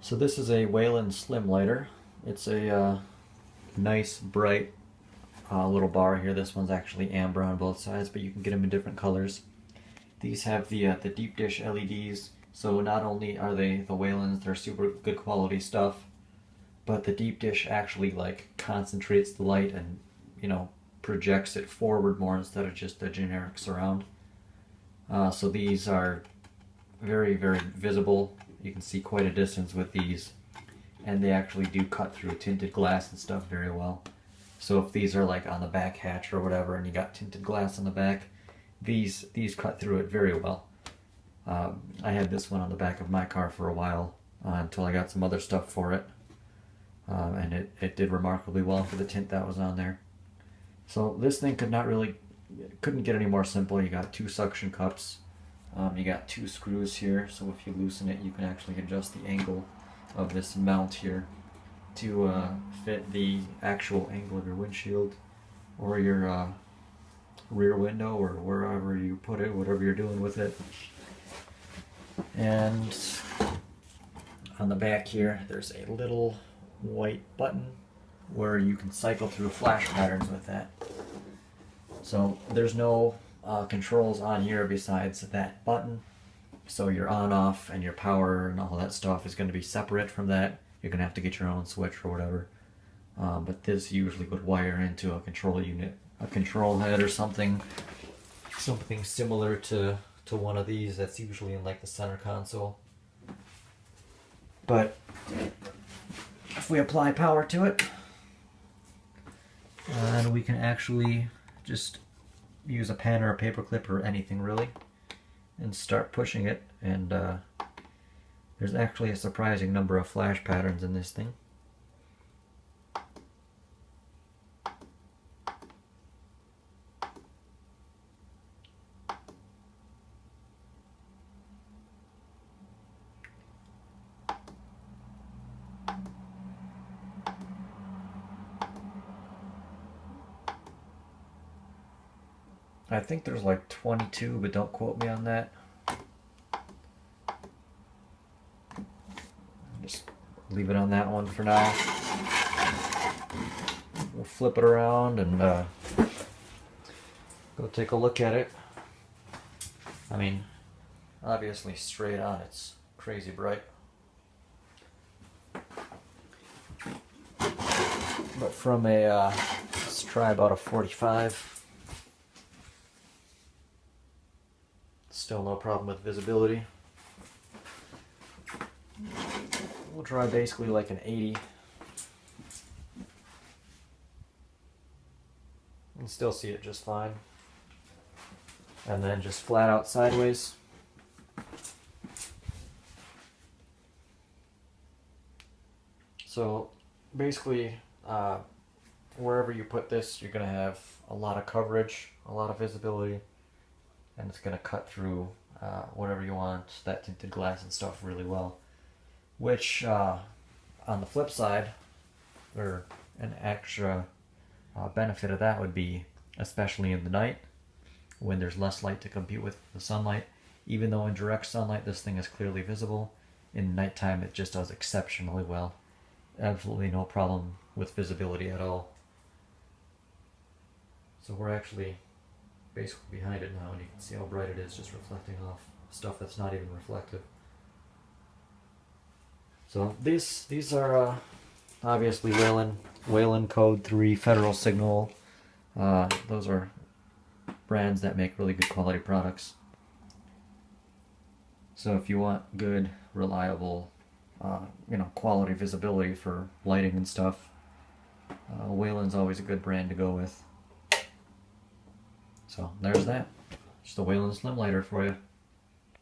So this is a Whelen slimlighter. It's a nice bright little bar here. This one's actually amber on both sides, but you can get them in different colors. These have the deep dish LEDs, so not only are they the Whelens, they're super good quality stuff, but the deep dish actually like concentrates the light and, you know, projects it forward more instead of just the generic surround. So these are very, very visible. You can see quite a distance with these, and they actually do cut through tinted glass and stuff very well. So if these are like on the back hatch or whatever and you got tinted glass on the back, these cut through it very well. I had this one on the back of my car for a while until I got some other stuff for it, and it did remarkably well for the tint that was on there. So this thing couldn't get any more simple. You got two suction cups. You got two screws here, so if you loosen it, you can actually adjust the angle of this mount here to fit the actual angle of your windshield or your rear window or wherever you put it, whatever you're doing with it. And on the back here, there's a little white button where you can cycle through flash patterns with that. So there's no controls on here besides that button. So your on off and your power and all that stuff is going to be separate from that. You're going to have to get your own switch or whatever. But this usually would wire into a control unit, a control head or something similar to one of these that's usually in like the center console. But if we apply power to it, and we can actually just use a pen or a paper clip or anything really and start pushing it, and there's actually a surprising number of flash patterns in this thing. I think there's like 22, but don't quote me on that. Just leave it on that one for now. We'll flip it around and go take a look at it. I mean, obviously straight on, it's crazy bright. But from a, let's try about a 45. Still no problem with visibility. We'll try basically like an 80. And still see it just fine. And then just flat out sideways. So basically, wherever you put this, you're going to have a lot of coverage, a lot of visibility, and it's going to cut through whatever you want, that tinted glass and stuff, really well. Which, on the flip side, or an extra benefit of that would be, especially in the night, when there's less light to compete with the sunlight. Even though in direct sunlight this thing is clearly visible, in nighttime it just does exceptionally well. Absolutely no problem with visibility at all. So we're actually basically behind it now, and you can see how bright it is just reflecting off stuff that's not even reflective. So these are obviously Whelen Code 3 Federal Signal. Those are brands that make really good quality products. So if you want good, reliable, quality visibility for lighting and stuff, Whelen's always a good brand to go with. So there's that. Just a Whelen slimlighter for you.